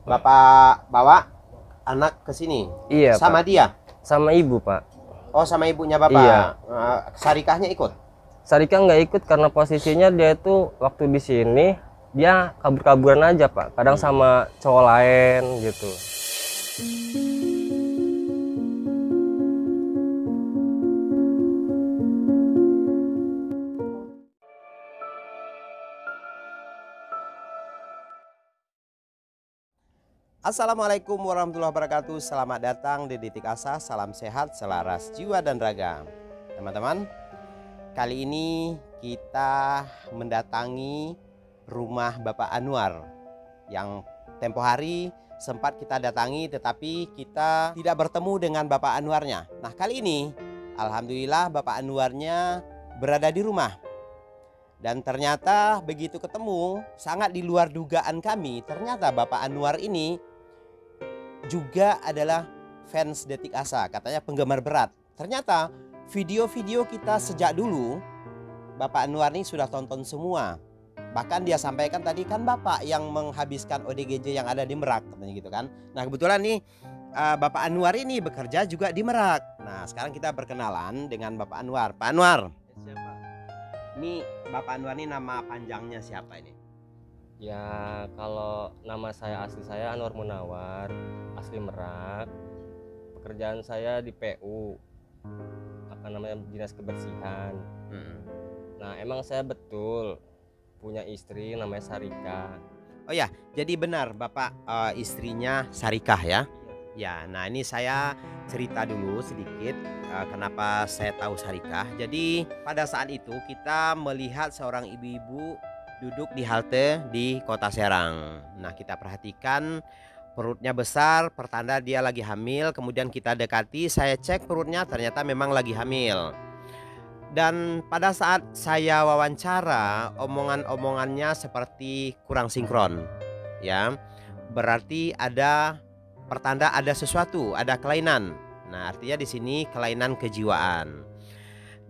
Bapak bawa anak ke sini? Iya, Sama Pak. dia? Sama ibu, Pak. Oh, sama ibunya Bapak? Iya. Sarikahnya ikut? Sarika nggak ikut karena posisinya dia itu waktu di sini dia kabur-kaburan aja, Pak. Kadang sama cowok lain gitu. Assalamualaikum warahmatullahi wabarakatuh. Selamat datang di Detik Asa. Salam sehat, selaras jiwa dan raga. Teman-teman, kali ini kita mendatangi rumah Bapak Anwar yang tempo hari sempat kita datangi, tetapi kita tidak bertemu dengan Bapak Anwarnya. Nah, kali ini alhamdulillah Bapak Anwarnya berada di rumah. Dan ternyata begitu ketemu, sangat di luar dugaan kami. Ternyata Bapak Anwar ini juga adalah fans Detik Asa, katanya penggemar berat. Ternyata video-video kita sejak dulu Bapak Anwar ini sudah tonton semua. Bahkan dia sampaikan tadi kan Bapak yang menghabiskan ODGJ yang ada di Merak, katanya gitu kan. Nah, kebetulan nih Bapak Anwar ini bekerja juga di Merak. Nah, sekarang kita berkenalan dengan Bapak Anwar. Pak Anwar, siapa? Ini Bapak Anwar ini nama panjangnya siapa ini? Ya, kalau nama asli saya Anwar Munawar, asli Merak. Pekerjaan saya di PU, namanya Dinas Kebersihan. Nah, emang saya betul punya istri namanya Sarika. Oh ya, jadi benar Bapak istrinya Sarikah ya? Ya, nah ini saya cerita dulu sedikit kenapa saya tahu Sarikah. Jadi pada saat itu kita melihat seorang ibu-ibu duduk di halte di Kota Serang. Nah, kita perhatikan perutnya besar, pertanda dia lagi hamil. Kemudian kita dekati, saya cek perutnya, ternyata memang lagi hamil. Dan pada saat saya wawancara, omongan-omongannya seperti kurang sinkron, ya. Berarti ada pertanda ada sesuatu, ada kelainan. Nah, artinya di sini kelainan kejiwaan.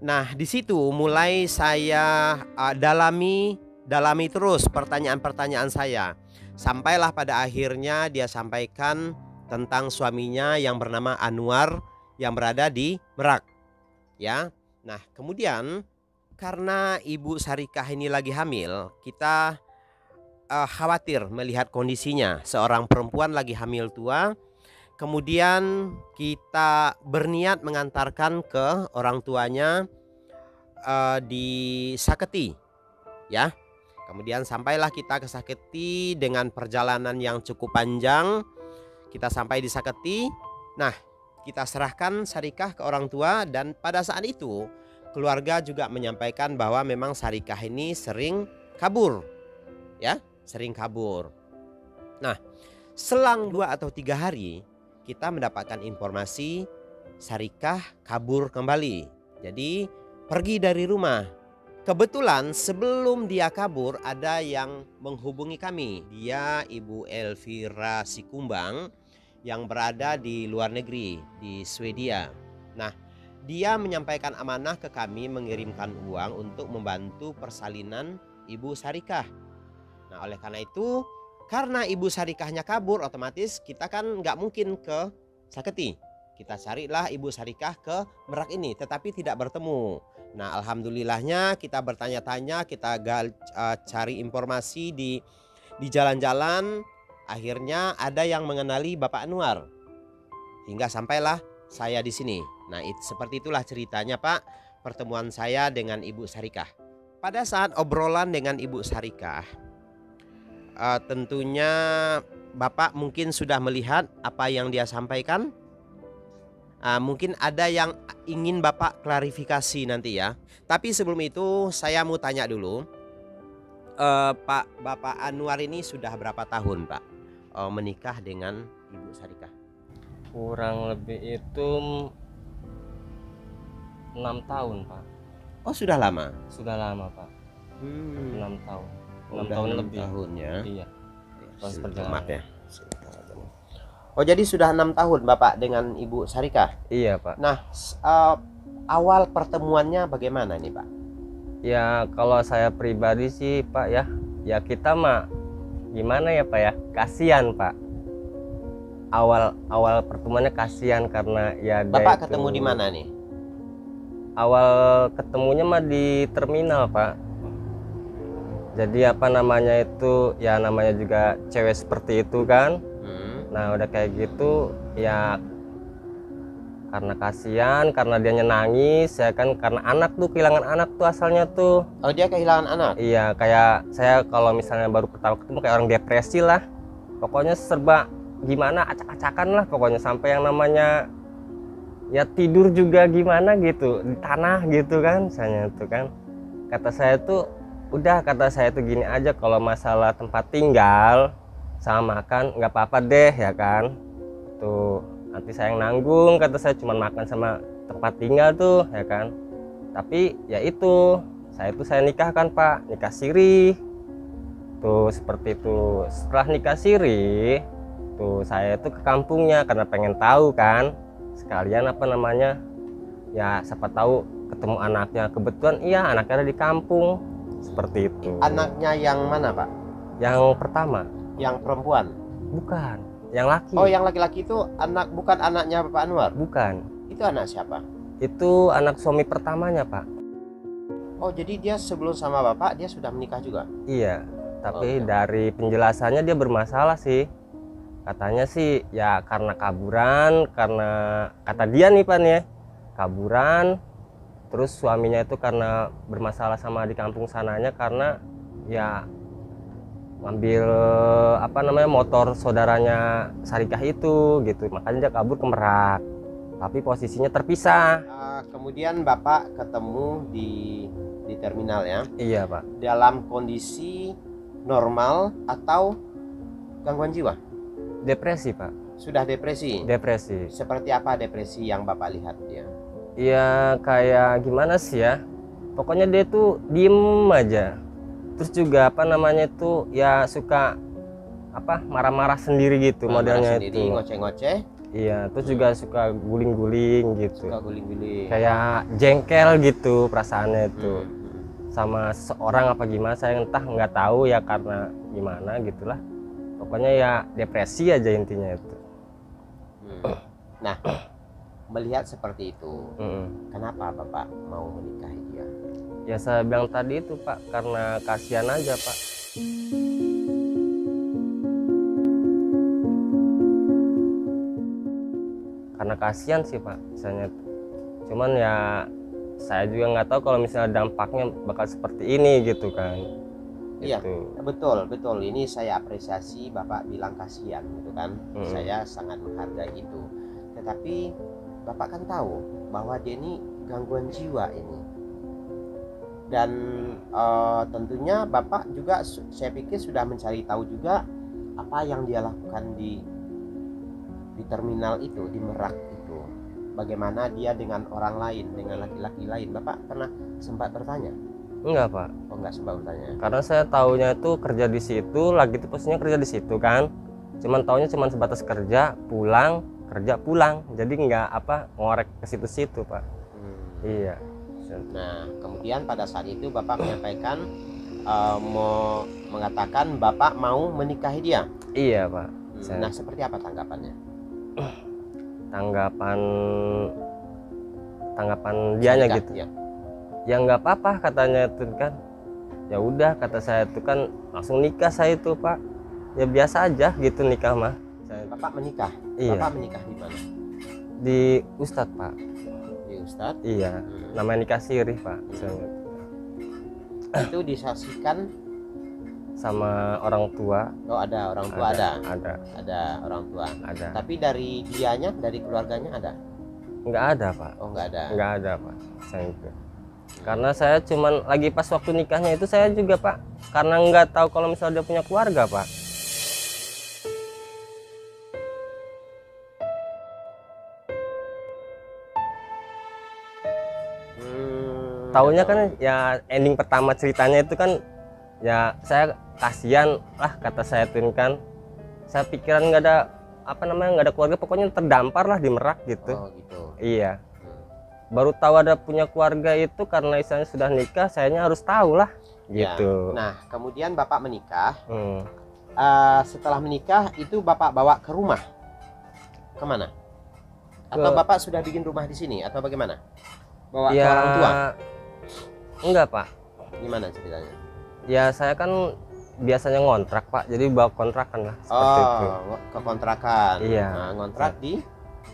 Nah, di situ mulai saya dalami terus pertanyaan-pertanyaan saya. Sampailah pada akhirnya dia sampaikan tentang suaminya yang bernama Anwar yang berada di Merak, ya. Nah, kemudian karena Ibu Sarikah ini lagi hamil, kita khawatir melihat kondisinya. Seorang perempuan lagi hamil tua. Kemudian kita berniat mengantarkan ke orang tuanya di Saketi, ya. Kemudian sampailah kita ke Saketi dengan perjalanan yang cukup panjang. Kita sampai di Saketi. Nah, kita serahkan Sarikah ke orang tua, dan pada saat itu keluarga juga menyampaikan bahwa memang Sarikah ini sering kabur, ya, sering kabur. Nah, selang 2 atau 3 hari kita mendapatkan informasi Sarikah kabur kembali. Jadi pergi dari rumah. Kebetulan sebelum dia kabur ada yang menghubungi kami. Dia Ibu Elvira Sikumbang yang berada di luar negeri, di Swedia. Nah, dia menyampaikan amanah ke kami mengirimkan uang untuk membantu persalinan Ibu Sarikah. Nah, oleh karena itu, karena Ibu Sarikahnya kabur, otomatis kita kan nggak mungkin ke Saketi. Kita carilah Ibu Sarikah ke Merak ini, tetapi tidak bertemu. Nah, alhamdulillahnya kita bertanya-tanya, kita cari informasi di jalan-jalan. Akhirnya ada yang mengenali Bapak Anwar, hingga sampailah saya di sini. Nah, seperti itulah ceritanya, Pak, pertemuan saya dengan Ibu Sarikah. Pada saat obrolan dengan Ibu Sarikah, tentunya Bapak mungkin sudah melihat apa yang dia sampaikan. Mungkin ada yang ingin Bapak klarifikasi nanti ya. Tapi sebelum itu saya mau tanya dulu, Bapak Anwar ini sudah berapa tahun, Pak, menikah dengan Ibu Sarikah? Kurang lebih itu 6 tahun, Pak. Oh, sudah lama? Sudah lama, Pak. 6 tahun. 6 tahun lebih. Tahunnya. Iya. Pas Maaf ya. Oh, jadi sudah 6 tahun Bapak dengan Ibu Sarikah? Iya, Pak. Nah, awal pertemuannya bagaimana nih, Pak? Ya, kalau saya pribadi sih, Pak, ya kita mah gimana ya, Pak ya, kasihan, Pak. awal pertemuannya kasihan karena ya Bapak ketemu di mana nih? awal ketemunya mah di terminal, Pak. Jadi apa namanya itu, ya namanya juga cewek seperti itu kan. Nah udah kayak gitu ya, karena kasihan, karena dia nangis ya kan, karena anak tuh, kehilangan anak tuh asalnya tuh. Oh, dia kehilangan anak? Iya, kayak saya kalau misalnya baru pertama ketemu kayak orang depresi lah. Pokoknya serba gimana, acak-acakan lah pokoknya, sampai yang namanya ya tidur juga gimana gitu di tanah gitu kan, misalnya tuh kan. Kata saya tuh udah, kata saya tuh gini aja, kalau masalah tempat tinggal sama makan nggak apa-apa deh ya kan, tuh nanti saya yang nanggung, kata saya, cuma makan sama tempat tinggal tuh ya kan. Tapi ya itu saya nikah kan Pak, nikah siri tuh seperti itu. Setelah nikah siri tuh saya tuh ke kampungnya karena pengen tahu kan, sekalian apa namanya ya, siapa tahu ketemu anaknya. Kebetulan iya, anaknya ada di kampung seperti itu. Anaknya yang mana Pak? Yang pertama. Yang perempuan? Bukan, yang laki. Oh, yang laki-laki itu bukan anaknya Bapak Anwar? Bukan, Itu anak siapa? itu anak suami pertamanya Pak. Oh, jadi dia sebelum sama Bapak dia sudah menikah juga? Iya, tapi Oke. dari penjelasannya dia bermasalah sih. Katanya sih ya karena kaburan, karena kata dia nih Pak nih ya, kaburan. Terus suaminya itu karena bermasalah sama di kampung sananya, karena ya ngambil apa namanya motor saudaranya Sarikah itu gitu, makanya dia kabur ke Merak, tapi posisinya terpisah. Kemudian Bapak ketemu di terminal ya? Iya Pak. Dalam kondisi normal atau gangguan jiwa? Depresi Pak. Sudah depresi? Depresi. Seperti apa depresi yang Bapak lihat dia? Ya kayak gimana sih ya, pokoknya dia tuh diem aja. Terus juga apa namanya itu ya, suka apa marah-marah sendiri gitu, modelnya sendiri, itu ngoceh-ngoceh. iya. Terus juga suka guling-guling gitu, Suka guling-guling, kayak jengkel gitu perasaannya itu. Hmm. Sama seorang apa gimana, saya entah nggak tahu ya karena gimana gitulah, pokoknya ya depresi aja intinya itu. Nah, melihat seperti itu, kenapa Bapak mau menikahi dia? Ya saya bilang tadi itu Pak, karena kasihan aja Pak. Karena kasihan sih Pak misalnya. Cuman ya saya juga nggak tahu kalau misalnya dampaknya bakal seperti ini gitu kan. Iya, Gitu. betul. Ini saya apresiasi Bapak bilang kasihan gitu kan. Saya sangat menghargai itu. Tetapi Bapak kan tahu bahwa dia ini gangguan jiwa ini. Dan tentunya Bapak juga, saya pikir sudah mencari tahu juga apa yang dia lakukan di terminal itu, di Merak itu. Bagaimana dia dengan orang lain, dengan laki-laki lain. Bapak pernah sempat bertanya? Enggak Pak. Oh, enggak sempat bertanya. Karena saya taunya itu kerja di situ, lagi itu posisinya kerja di situ kan. Cuman taunya cuman sebatas kerja, pulang, kerja, pulang. Jadi nggak apa ngorek ke situ-situ Pak. Iya. Nah, kemudian pada saat itu Bapak menyampaikan mau mengatakan Bapak mau menikahi dia. Iya Pak. Nah, seperti apa tanggapannya? Tanggapan dianya Nikah, gitu. ya. Ya nggak apa-apa katanya itu kan. Ya udah kata saya itu kan, langsung nikah saya itu Pak. Ya biasa aja gitu nikah mah. Bapak menikah? Iya. Bapak menikah di mana? Di Ustadz Pak. Di Ustadz? Iya. Namanya nikah siri Pak. Misalnya. Itu disaksikan Sama orang tua. Oh, ada orang tua, Ada orang tua. ada. Tapi dari dianya, dari keluarganya ada? Nggak ada Pak. Oh, nggak ada. Nggak ada Pak. Saya itu. Karena saya cuman lagi pas waktu nikahnya itu saya juga Pak, karena nggak tahu kalau misalnya dia punya keluarga Pak. Taunya kan ya ending pertama ceritanya itu kan ya saya kasihan lah, kata saya tuh kan. Saya pikiran nggak ada apa namanya, nggak ada keluarga, pokoknya terdampar lah di Merak gitu. Oh, gitu. Iya. Baru tahu ada punya keluarga itu karena istilahnya sudah nikah, sayanya harus tahu lah gitu. Ya. Nah, kemudian Bapak menikah. Setelah menikah itu Bapak bawa ke rumah? Kemana? Atau Ke- Bapak sudah bikin rumah di sini atau bagaimana? Bawa ke Ya orang tua? enggak Pak, Gimana ceritanya? ya saya kan biasanya ngontrak Pak, jadi bawa kontrakan lah seperti itu. Ke kontrakan. Iya. Nah, ngontrak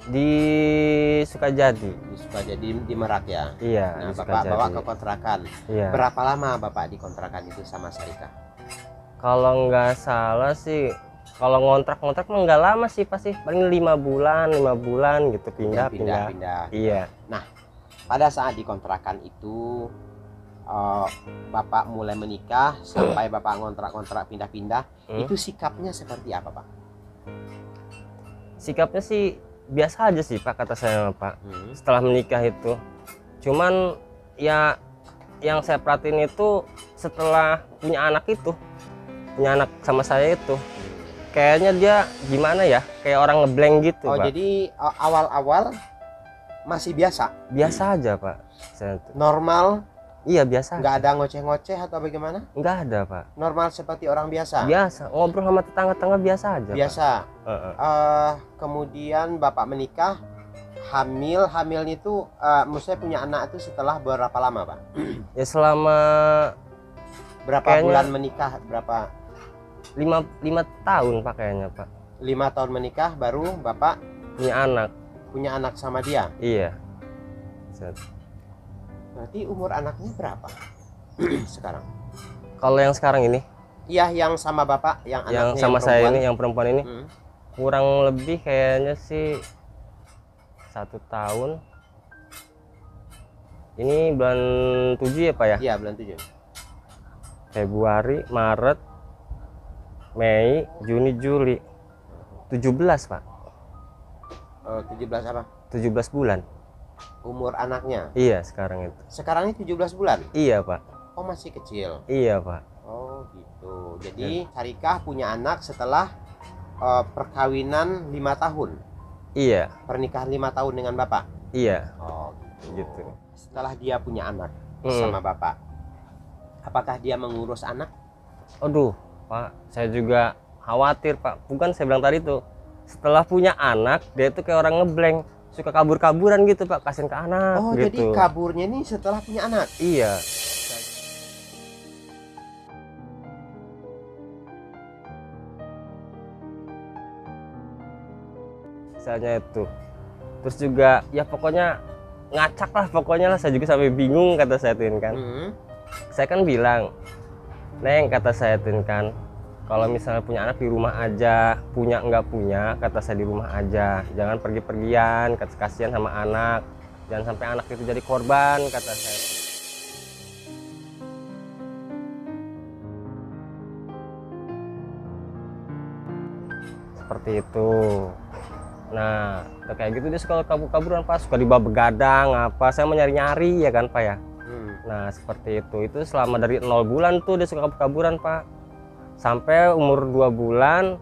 Di Sukajadi. di Sukajadi di Merak ya. Iya, Nah, di Bapak bawa Sukajadi. ke kontrakan. Iya. Berapa lama Bapak di kontrakan itu sama Sarika? Kalau nggak salah sih, kalau ngontrak mah nggak lama sih, pasti paling 5 bulan gitu, pindah. Iya. Pada saat di kontrakan itu Bapak mulai menikah sampai Bapak ngontrak-ngontrak pindah-pindah, itu sikapnya seperti apa, Pak? Sikapnya sih biasa aja sih Pak, kata saya Pak. Setelah menikah itu, cuman ya yang saya perhatiin itu setelah punya anak sama saya itu, kayaknya dia gimana ya, kayak orang ngeblank gitu Pak. Jadi awal-awal masih biasa Aja Pak, saya tuh. normal, Iya biasa. nggak ada ngoceh-ngoceh atau bagaimana? Nggak ada Pak. Normal seperti orang biasa. Biasa ngobrol sama tetangga-tetangga biasa aja. Biasa. Pak. Kemudian Bapak menikah, hamilnya itu, maksudnya punya anak itu setelah berapa lama, Pak? Ya selama Berapa kayaknya bulan menikah? Berapa? 5 tahun Pak kayaknya Pak. 5 tahun menikah baru Bapak Punya anak. sama dia. Iya. Set. Berarti umur anaknya berapa sekarang? Kalau yang sekarang ini, Iya, yang sama Bapak, yang yang anaknya sama yang saya perempuan. ini, yang perempuan ini, Hmm. kurang lebih kayaknya sih 1 tahun. Ini bulan 7 ya Pak ya? Iya, bulan 7. Februari, Maret, Mei, Juni, Juli. 17 Pak. 17 apa? 17 bulan. Umur anaknya. Iya sekarang itu. Sekarang ini 17 bulan. Iya Pak. Oh, masih kecil. Iya Pak. Oh, gitu. Jadi Sarikah punya anak setelah perkawinan 5 tahun. Iya. Pernikahan 5 tahun dengan Bapak. Iya. Oh, Gitu. Setelah dia punya anak Hmm. sama Bapak, apakah dia mengurus anak? Aduh Pak, saya juga khawatir Pak. Bukan saya bilang tadi tuh, setelah punya anak dia itu kayak orang ngeblank, suka kabur-kaburan gitu Pak, kasihin ke anak Oh, gitu. jadi kaburnya ini setelah punya anak. Iya. Misalnya itu. Terus juga ya pokoknya ngacak lah pokoknya lah, saya juga sampai bingung kata saya tuh kan. Saya kan bilang, Neng kata saya tuh kan, kalau misalnya punya anak di rumah aja, punya nggak punya kata saya di rumah aja, jangan pergi-pergian, kata kasihan sama anak, jangan sampai anak itu jadi korban kata saya. Seperti itu. Nah udah kayak gitu dia suka kabur-kaburan Pak, suka dibawa begadang apa, saya mau nyari-nyari ya kan Pak ya. Nah seperti itu selama dari 0 bulan tuh dia suka kabur-kaburan Pak, sampai umur 2 bulan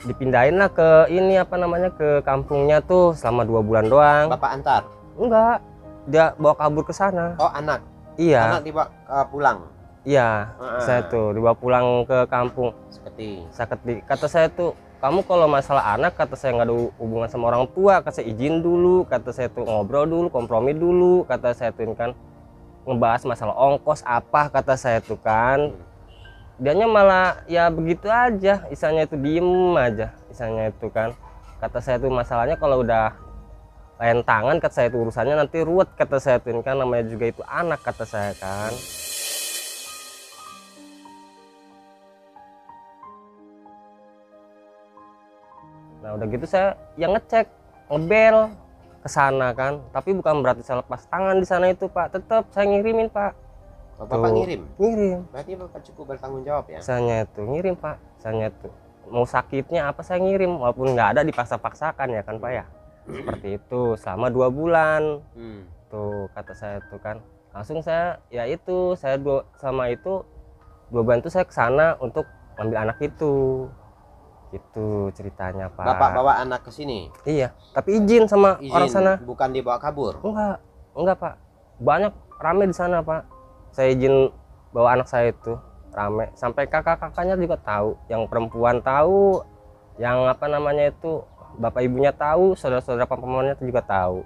dipindahin lah ke ini apa namanya, ke kampungnya tuh selama 2 bulan doang. Bapak antar? Enggak, dia bawa kabur ke sana. Oh, anak? Iya. Anak dibawa pulang? Iya, saya tuh dibawa pulang ke kampung Saketi. Kata saya tuh, kamu kalau masalah anak kata saya nggak ada hubungan sama orang tua, kata saya izin dulu, kata saya tuh ngobrol dulu, kompromi dulu, kata saya tuh kan ngebahas masalah ongkos apa, kata saya tuh kan. Dianya malah ya begitu aja, isanya itu diem aja, isanya itu kan. Kata saya tuh masalahnya kalau udah lain tangan, kata saya itu urusannya nanti ruwet, kata saya tuh kan, namanya juga itu anak, kata saya kan. Nah udah gitu saya yang ngecek, ngebel ke sana kan, tapi bukan berarti saya lepas tangan di sana itu Pak, tetap saya ngirimin Pak. Oh, Bapak Tuh. ngirim? Ngirim. Berarti Bapak cukup bertanggung jawab ya? Misalnya itu ngirim Pak, misalnya itu mau sakitnya apa saya ngirim, walaupun nggak ada dipaksa-paksakan ya kan Pak ya. Seperti itu selama 2 bulan. Tuh kata saya tuh kan, langsung saya ya itu saya sama itu 2 bulan itu saya ke sana untuk ngambil anak itu. Itu ceritanya Pak. Bapak bawa anak ke sini? Iya, tapi izin sama orang sana. Bukan dibawa kabur? Enggak Pak. Banyak rame di sana Pak. Saya izin bawa anak saya itu rame. Sampai kakak-kakaknya juga tahu, yang perempuan tahu, yang apa namanya itu bapak ibunya tahu, saudara-saudara pamannya juga tahu.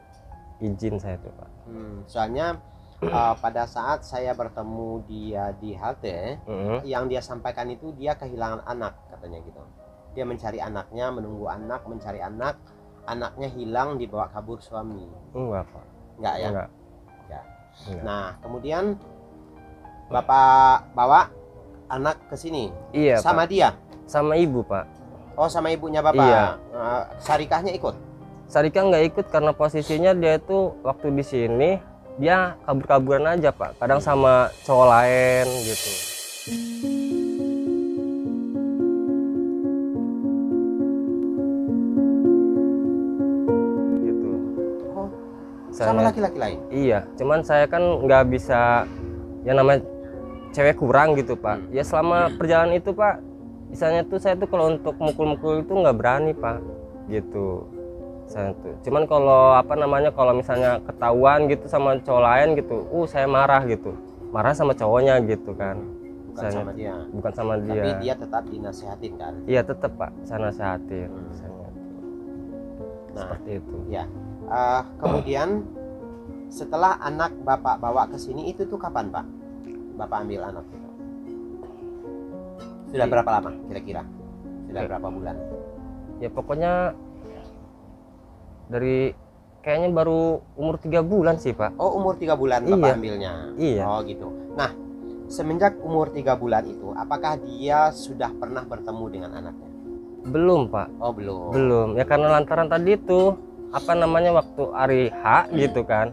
Izin saya tuh Pak. Soalnya pada saat saya bertemu dia di halte, yang dia sampaikan itu dia kehilangan anak katanya gitu. Dia mencari anaknya, menunggu anak, mencari anak, anaknya hilang dibawa kabur suami. Enggak Pak. Enggak ya? Enggak. Ya. Enggak. Nah kemudian bapak bawa anak ke sini. Iya sama Pak. Dia? Sama ibu Pak. Oh sama ibunya bapak. Iya. Sarikahnya ikut? Sarika nggak ikut karena posisinya dia itu waktu di sini dia kabur-kaburan aja Pak. Kadang sama cowok lain gitu. Gitu. Oh, sama laki-laki lain? Iya, cuman saya kan nggak bisa, yang namanya cewek kurang gitu Pak. Ya selama perjalanan itu Pak, misalnya tuh saya tuh kalau untuk mukul-mukul itu nggak berani Pak, gitu. Saya tuh. Cuman kalau apa namanya, kalau misalnya ketahuan gitu sama cowok lain gitu, saya marah gitu, marah sama cowoknya gitu kan. Bukan sama dia. Bukan sama dia. Tapi dia tetap dinasehatin kan? Iya tetap Pak, saya nasehatin. Nah, seperti itu. Ya. Kemudian setelah anak bapak bawa ke sini itu tuh kapan Pak? Bapak ambil anak itu? Sudah berapa lama kira-kira? Sudah berapa bulan? Ya pokoknya dari kayaknya baru umur 3 bulan sih Pak. Oh umur 3 bulan Bapak ambilnya? Iya. Oh gitu. Nah semenjak umur 3 bulan itu apakah dia sudah pernah bertemu dengan anaknya? Belum Pak. Oh belum. Belum ya, karena lantaran tadi itu apa namanya, waktu hari H gitu kan,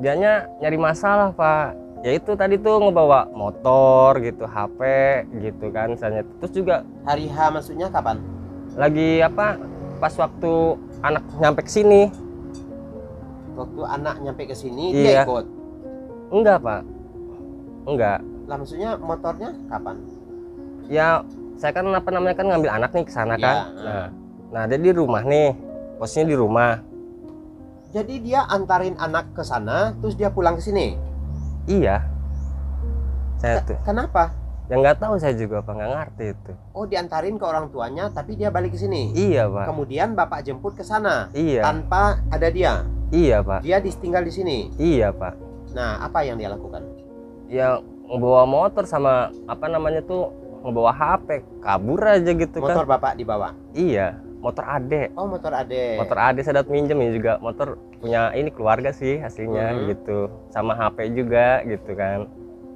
dianya nyari masalah Pak. Ya itu tadi tuh ngebawa motor gitu, HP gitu kan misalnya. Terus juga hari H maksudnya kapan? Lagi apa, pas waktu anak nyampe ke sini. Waktu anak nyampe ke sini dia ikut? Enggak Pak, enggak. Lah maksudnya motornya kapan? Ya saya kan apa namanya kan ngambil anak nih ke sana kan. Nah dia di rumah nih, posisinya di rumah. Jadi dia antarin anak ke sana terus dia pulang ke sini? Iya. Saya tuh. Kenapa? Ya nggak tahu saya juga Pak, nggak ngerti itu. Oh diantarin ke orang tuanya tapi dia balik ke sini? Iya Pak. Kemudian Bapak jemput ke sana? Iya. Tanpa ada dia? Iya Pak. Dia tinggal di sini? Iya Pak. Nah apa yang dia lakukan? Ya ngebawa motor sama apa namanya tuh, ngebawa HP, kabur aja gitu kan. Motor Bapak dibawa? Iya, motor ade. Oh motor ade. Motor ade saya dapat minjem ini juga, motor punya ini keluarga sih aslinya gitu. Sama HP juga gitu kan.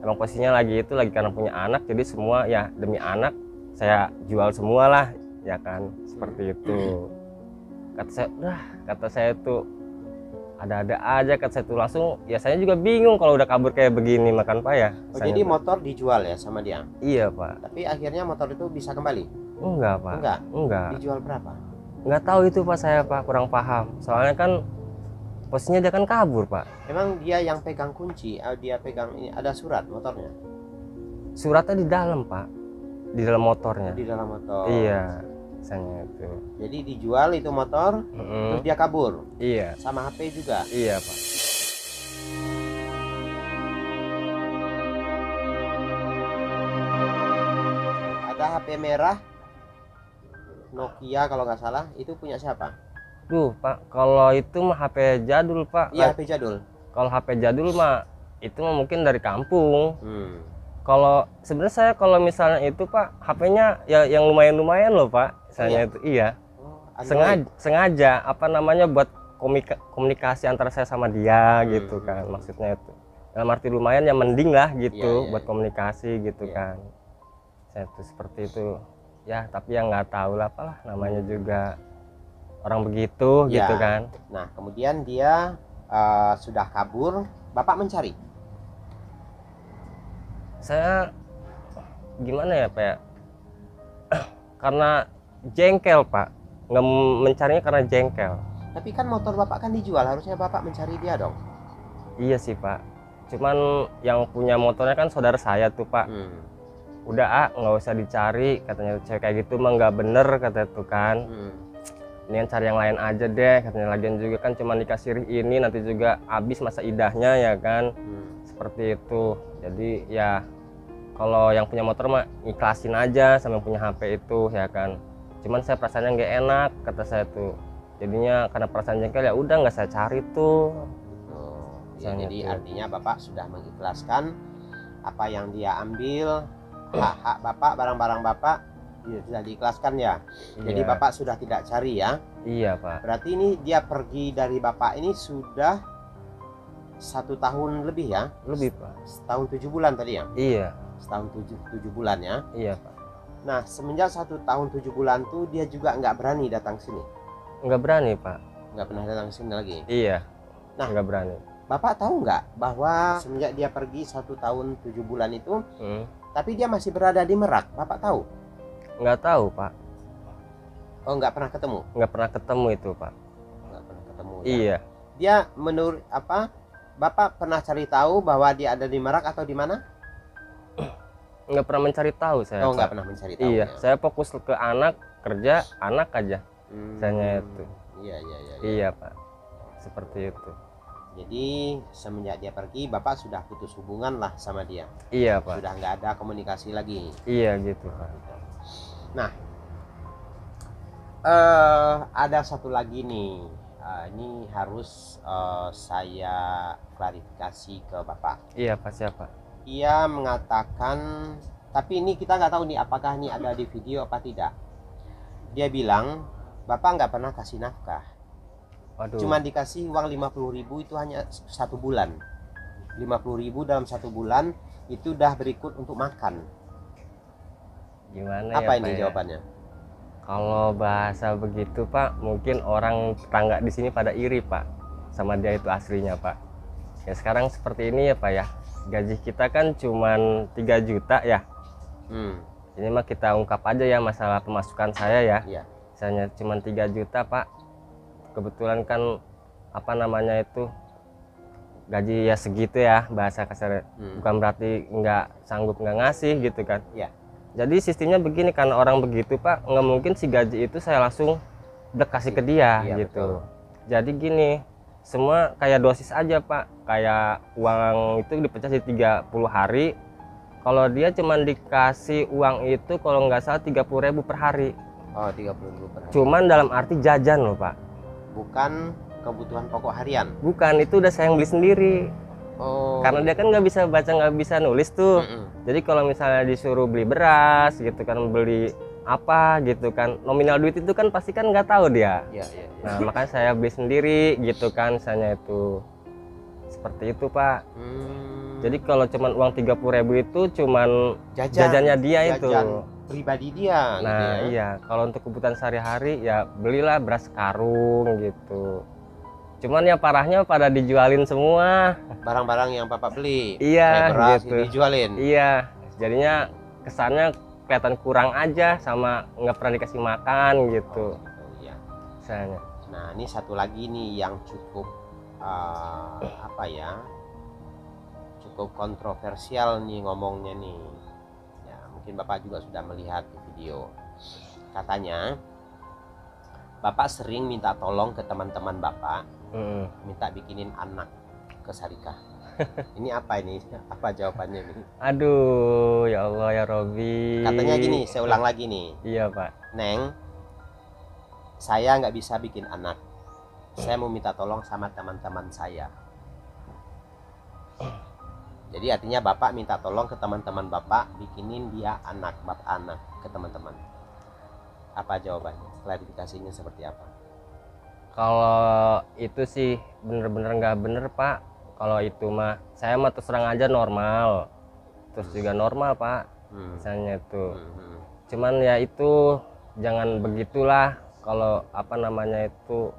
Emang posisinya lagi karena punya anak, jadi semua ya demi anak saya jual semua lah ya kan, seperti itu. Kata saya tuh ada-ada aja, kata saya tuh langsung. Ya saya juga bingung kalau udah kabur kayak begini makan Pak ya. Oh jadi motor dijual ya sama dia? Iya Pak. Tapi akhirnya motor itu bisa kembali? Enggak Pak. Enggak. Dijual berapa? Nggak tahu itu Pak, saya Pak kurang paham. Soalnya kan posisinya dia kan kabur Pak. Emang dia yang pegang kunci? Dia pegang ini, ada surat motornya? Suratnya di dalam Pak, di dalam motornya. Di dalam motor? Iya, misalnya itu. Jadi dijual itu motor, terus dia kabur? Iya. Sama HP juga? Iya Pak. Ada HP merah Nokia kalau nggak salah, itu punya siapa? Duh Pak, kalau itu mah HP jadul Pak. Iya HP jadul. Kalau HP jadul mah itu mah mungkin dari kampung. Kalau sebenarnya saya kalau misalnya itu Pak, HP-nya ya yang lumayan loh Pak. Misalnya itu iya. Sengaja apa namanya buat komunikasi antara saya sama dia gitu kan, maksudnya itu. Dalam arti lumayan ya mending lah gitu buat komunikasi gitu kan. Saya tuh seperti itu. Ya tapi yang nggak tahu lah apalah, namanya juga orang begitu gitu kan. Nah kemudian dia sudah kabur, Bapak mencari? Saya gimana ya Pak ya, karena jengkel Pak, nggak mencarinya karena jengkel. Tapi kan motor Bapak kan dijual, harusnya Bapak mencari dia dong. Iya sih Pak, cuman yang punya motornya kan saudara saya tuh Pak. Udah nggak usah dicari, katanya cewek kayak gitu mah nggak bener, kata itu kan. Mendingan cari yang lain aja deh, katanya. Lagian juga kan cuma dikasih ini, nanti juga habis masa idahnya ya kan. Seperti itu. Jadi ya kalau yang punya motor mah ikhlasin aja sama yang punya HP itu ya kan. Cuman saya perasaannya nggak enak, kata saya tuh. Jadinya karena perasaan jengkel ya udah nggak saya cari tuh. Ya, Misalnya jadi tuh. artinya Bapak sudah mengikhlaskan apa yang dia ambil, hak-hak Bapak, barang-barang Bapak ya, sudah diikhlaskan ya. Jadi Iya. Bapak sudah tidak cari ya. Iya Pak. Berarti ini dia pergi dari Bapak ini sudah 1 tahun lebih ya? Lebih Pak. Setahun 7 bulan tadi ya? Iya. Setahun tujuh bulan ya. Iya Pak. Nah, semenjak 1 tahun 7 bulan tuh dia juga nggak berani datang sini. Nggak berani Pak. Nggak pernah datang sini lagi. Iya. Nah. Nggak berani. Bapak tahu nggak bahwa semenjak dia pergi 1 tahun 7 bulan itu, tapi dia masih berada di Merak. Bapak tahu? Nggak tahu Pak. Oh, nggak pernah ketemu? Nggak pernah ketemu itu Pak. Nggak pernah ketemu. Ya? Iya. Dia menurut apa? Bapak pernah cari tahu bahwa dia ada di Merak atau di mana? Nggak pernah mencari tahu saya Oh, Pak. nggak pernah mencari tahu. Iya. Ya? Saya fokus ke anak, kerja, anak aja. Misalnya itu. Iya, iya, iya. Iya Pak. Seperti itu. Jadi semenjak dia pergi, Bapak sudah putus hubungan lah sama dia. Iya Pak. Sudah nggak ada komunikasi lagi. Iya gitu Pak. Nah, ada satu lagi nih. Ini harus saya klarifikasi ke Bapak. Iya Pak, siapa? Ia mengatakan, tapi ini kita nggak tahu nih apakah ini ada di video apa tidak. Dia bilang Bapak nggak pernah kasih nafkah. Waduh. Cuman dikasih uang 50.000 itu hanya 1 bulan. 50.000 dalam 1 bulan itu udah berikut untuk makan. Gimana Apa ya ini Pak, jawabannya? Kalau bahasa begitu Pak, mungkin orang tetangga di sini pada iri Pak sama dia itu aslinya Pak. Ya sekarang seperti ini ya Pak ya. Gaji kita kan cuman 3 juta ya. Ini mah kita ungkap aja ya masalah pemasukan saya ya. Iya. Misalnya cuman 3 juta Pak. Kebetulan kan apa namanya itu gaji ya segitu ya bahasa kasar. Bukan berarti nggak sanggup nggak ngasih gitu kan. Iya. Jadi sistemnya begini, karena orang begitu Pak, nggak mungkin si gaji itu saya langsung udah kasih ke dia Iya, gitu. betul. Jadi gini, semua kayak dosis aja Pak, kayak uang itu dipecah di 30 hari. Kalau dia cuman dikasih uang itu kalau nggak salah 30.000 per hari. Oh, 30.000 per hari. Cuman dalam arti jajan loh Pak. Bukan kebutuhan pokok harian. Bukan, itu udah saya yang beli sendiri. Oh. Karena dia kan nggak bisa baca nggak bisa nulis tuh. Jadi kalau misalnya disuruh beli beras gitu kan, beli apa gitu kan, nominal duit itu kan pasti kan nggak tahu dia. Iya, iya, iya. Nah makanya saya beli sendiri gitu kan, misalnya itu seperti itu Pak. Jadi kalau cuman uang 30.000 itu cuman jajannya dia itu. Jajan pribadi dia. Nah gitu ya. iya, kalau untuk kebutuhan sehari-hari ya belilah beras karung gitu. Cuman ya parahnya pada dijualin semua. Barang-barang yang Bapak beli. Iya, kayak beras gitu. dijualin. Iya, jadinya kesannya kelihatan kurang aja sama nggak pernah dikasih makan gitu. Iya. Misalnya. Nah, ini satu lagi nih yang cukup apa ya? Cukup kontroversial nih ngomongnya nih. Ya, mungkin Bapak juga sudah melihat di video. Katanya Bapak sering minta tolong ke teman-teman Bapak, minta bikinin anak ke Sarikah. Ini apa ini? Apa jawabannya nih? Aduh, ya Allah ya Robi. Katanya gini, saya ulang lagi nih. Iya Pak. Neng, saya nggak bisa bikin anak. Saya mau minta tolong sama teman-teman saya. Jadi artinya Bapak minta tolong ke teman-teman Bapak bikinin dia anak, bapak anak ke teman-teman. Apa jawabannya? Klarifikasinya seperti apa? Kalau itu sih bener-bener nggak bener Pak. Kalau itu mah saya mah terus terang aja normal. Terus juga normal Pak. Misalnya itu. Cuman ya itu jangan begitulah. Kalau apa namanya itu,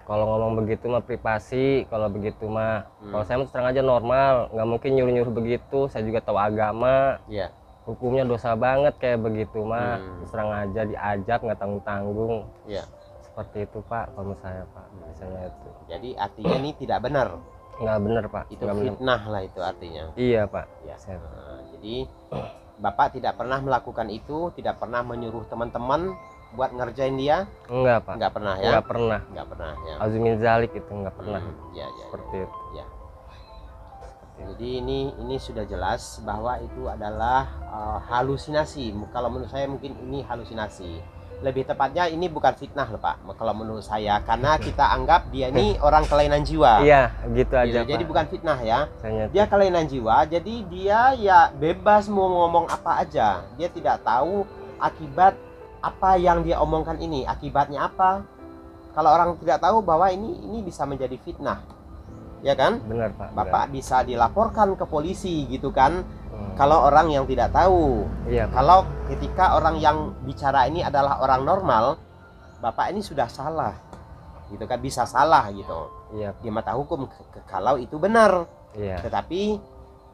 kalau ngomong begitu mah privasi. Kalau begitu mah kalau saya mah terus terang aja normal. Nggak mungkin nyuruh-nyuruh begitu. Saya juga tahu agama. Iya. Hukumnya dosa banget kayak begitu mah. Terus terang aja diajak nggak tanggung-tanggung. Iya. Seperti itu Pak kalau saya Pak. Misalnya itu. Jadi artinya ini tidak benar. Nggak bener Pak. Itu Nggak bener. fitnah lah itu artinya. Iya Pak. Ya. Saya- Jadi Bapak tidak pernah melakukan itu, tidak pernah menyuruh teman-teman buat ngerjain dia? Enggak Pak. Nggak pernah ya? Nggak pernah. Nggak pernah ya. Azumin zalik itu nggak pernah. Ya, ya, Seperti itu. ya. Jadi ini sudah jelas bahwa itu adalah halusinasi. Kalau menurut saya mungkin ini halusinasi. lebih tepatnya ini bukan fitnah loh Pak, kalau menurut saya, karena kita anggap dia ini orang kelainan jiwa. Iya, gitu aja Jadi Pak. bukan fitnah ya. Saya Dia kelainan jiwa, jadi dia ya bebas mau ngomong apa aja. Dia tidak tahu akibat apa yang dia omongkan ini, akibatnya apa. Kalau orang tidak tahu bahwa ini bisa menjadi fitnah, ya kan? benar Pak. Bapak bisa dilaporkan ke polisi gitu kan. benar. Kalau orang yang tidak tahu. Iya Pak. Kalau ketika orang yang bicara ini adalah orang normal, Bapak ini sudah salah, gitu kan, bisa salah gitu Iya. di mata hukum kalau itu benar. Iya. Tetapi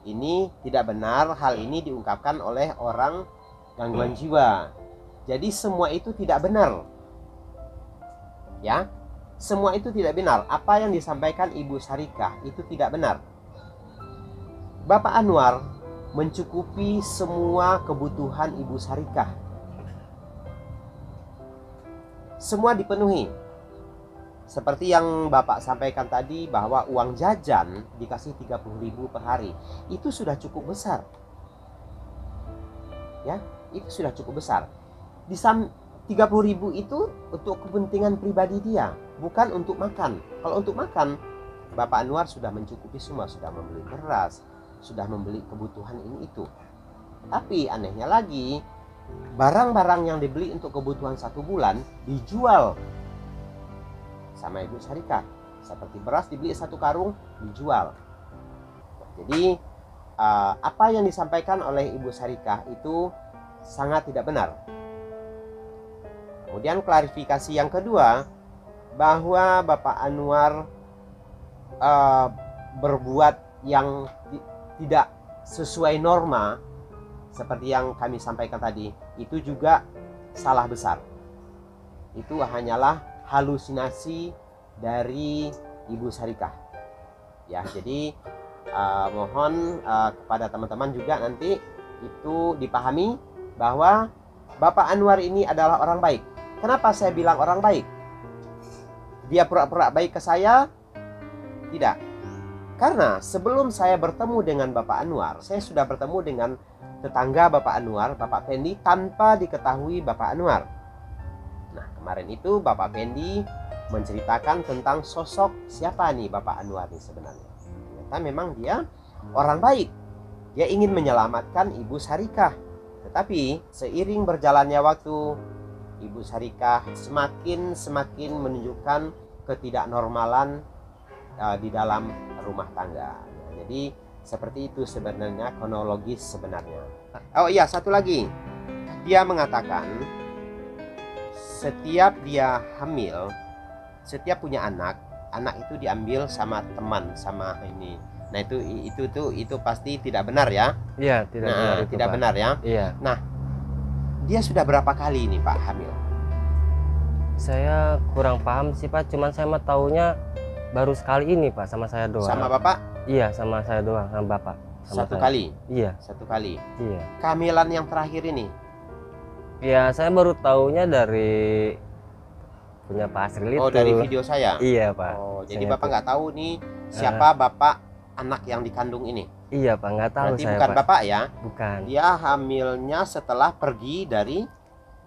ini tidak benar. Hal ini diungkapkan oleh orang gangguan jiwa. Jadi semua itu tidak benar, ya. Semua itu tidak benar. Apa yang disampaikan Ibu Sarikah itu tidak benar. Bapak Anwar mencukupi semua kebutuhan Ibu Sarikah. Semua dipenuhi. Seperti yang Bapak sampaikan tadi bahwa uang jajan dikasih 30.000 per hari. Itu sudah cukup besar. Ya, itu sudah cukup besar. 30.000 itu untuk kepentingan pribadi dia, bukan untuk makan. Kalau untuk makan, Bapak Anwar sudah mencukupi semua, sudah membeli beras, sudah membeli kebutuhan ini itu. Tapi anehnya lagi, barang-barang yang dibeli untuk kebutuhan 1 bulan dijual sama Ibu Sarikah. Seperti beras dibeli 1 karung, dijual. Jadi apa yang disampaikan oleh Ibu Sarikah itu sangat tidak benar. Kemudian klarifikasi yang kedua, bahwa Bapak Anwar berbuat yang tidak sesuai norma seperti yang kami sampaikan tadi, itu juga salah besar. Itu hanyalah halusinasi dari Ibu Sarikah. Ya, jadi mohon kepada teman-teman juga nanti itu dipahami bahwa Bapak Anwar ini adalah orang baik. Kenapa saya bilang orang baik? Dia pura-pura baik ke saya? Tidak. Karena sebelum saya bertemu dengan Bapak Anwar, saya sudah bertemu dengan tetangga Bapak Anwar, Bapak Pendi, tanpa diketahui Bapak Anwar. Nah, kemarin itu Bapak Pendi menceritakan tentang sosok siapa nih Bapak Anwar ini sebenarnya. Ternyata memang dia orang baik. Dia ingin menyelamatkan Ibu Sarikah. Tetapi seiring berjalannya waktu, Ibu Sarikah semakin menunjukkan ketidaknormalan di dalam rumah tangga. Nah, jadi seperti itu sebenarnya kronologis sebenarnya. Oh iya, satu lagi. Dia mengatakan setiap dia hamil, setiap punya anak itu diambil sama teman, sama ini. Nah, itu pasti tidak benar ya? Iya, tidak benar itu, tidak Pak. benar ya? Iya. Nah, dia sudah berapa kali ini Pak hamil? Saya kurang paham sih Pak, cuman saya mah taunya baru sekali ini Pak, sama saya doang. Sama Bapak? Iya, sama saya doang, sama Bapak. Sama Satu saya. kali? Iya. Satu kali. Iya. Kehamilan yang terakhir ini? Ya, saya baru taunya dari punya Pak Asril itu. Oh, dari video saya? Iya Pak. Oh, jadi Saya Bapak itu. nggak tahu nih siapa bapak anak yang dikandung ini? Iya Pak, nggak tahu Berarti saya bukan Pak. Bapak ya? Bukan. Dia hamilnya setelah pergi dari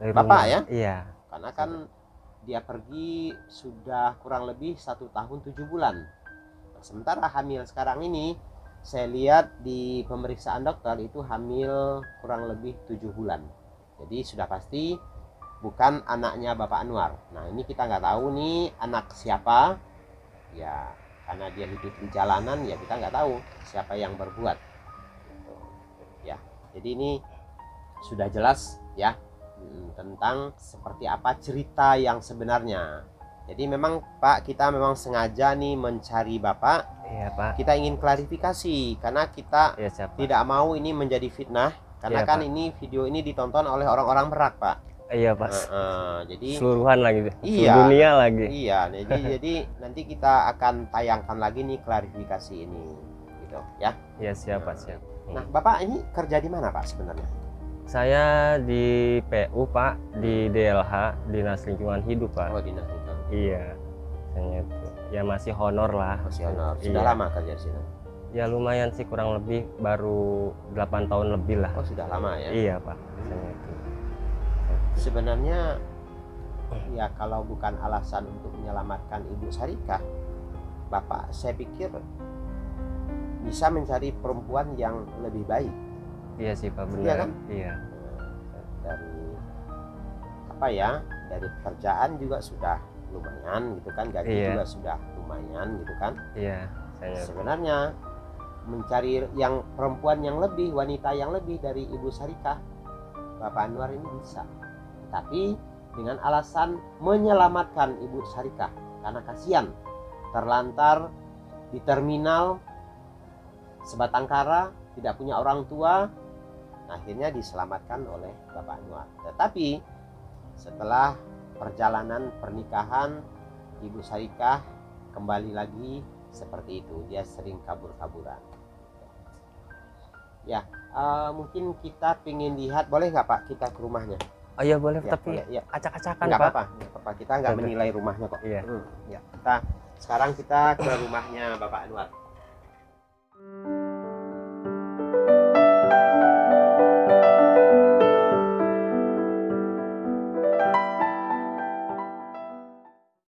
Dari Bapak rumah. ya? Iya. Karena kan dia pergi sudah kurang lebih 1 tahun 7 bulan. Sementara hamil sekarang ini, saya lihat di pemeriksaan dokter itu hamil kurang lebih 7 bulan. Jadi sudah pasti bukan anaknya Bapak Anwar. Nah, ini kita nggak tahu nih anak siapa. Ya, karena dia hidup di jalanan, ya kita nggak tahu siapa yang berbuat. Ya, jadi ini sudah jelas ya tentang seperti apa cerita yang sebenarnya. Jadi memang Pak, kita memang sengaja nih mencari Bapak. Iya Pak. Kita ingin klarifikasi karena kita Iya siapa? tidak mau ini menjadi fitnah. Karena Iya, kan Pak. ini video ini ditonton oleh orang-orang Merak Pak. Iya Pak. Jadi Seluruhan lagi. Iya. Seluruh dunia lagi. iya, jadi nanti kita akan tayangkan lagi nih klarifikasi ini, gitu ya. Iya siapa siap. Nah, Bapak ini kerja di mana Pak sebenarnya? Saya di PU Pak, di DLH, Dinas Lingkungan Hidup Pak. Oh, dinas lingkungan. Iya. Saya itu. Ya masih honor lah. Masih honor. Sudah Iya. lama kerja di sini? Ya lumayan sih, kurang lebih baru 8 tahun lebih lah. Oh, sudah lama ya. Iya Pak. Saya itu. Sebenarnya ya kalau bukan alasan untuk menyelamatkan Ibu Sarikah, Bapak saya pikir bisa mencari perempuan yang lebih baik. Iya sih Pak, Iya benar. kan? Iya. Dari apa ya, dari pekerjaan juga sudah lumayan gitu kan, gaji Iya. juga sudah lumayan gitu kan. Iya, saya Sebenarnya mencari yang perempuan yang lebih, wanita yang lebih dari Ibu Sarikah, Bapak Anwar ini bisa, tapi dengan alasan menyelamatkan Ibu Sarikah, karena kasihan terlantar di terminal sebatang kara, tidak punya orang tua, akhirnya diselamatkan oleh Bapak Anwar. Tetapi setelah perjalanan pernikahan, Ibu Sarikah kembali lagi seperti itu, dia sering kabur-kaburan. Ya, mungkin kita pengen lihat, boleh nggak Pak kita ke rumahnya? Oh iya boleh, Ya, tapi boleh, ya. acak-acakan Nggak Pak. apa-apa, kita nggak Betul. menilai rumahnya kok. Iya. Ya, sekarang kita ke rumahnya Bapak Anwar.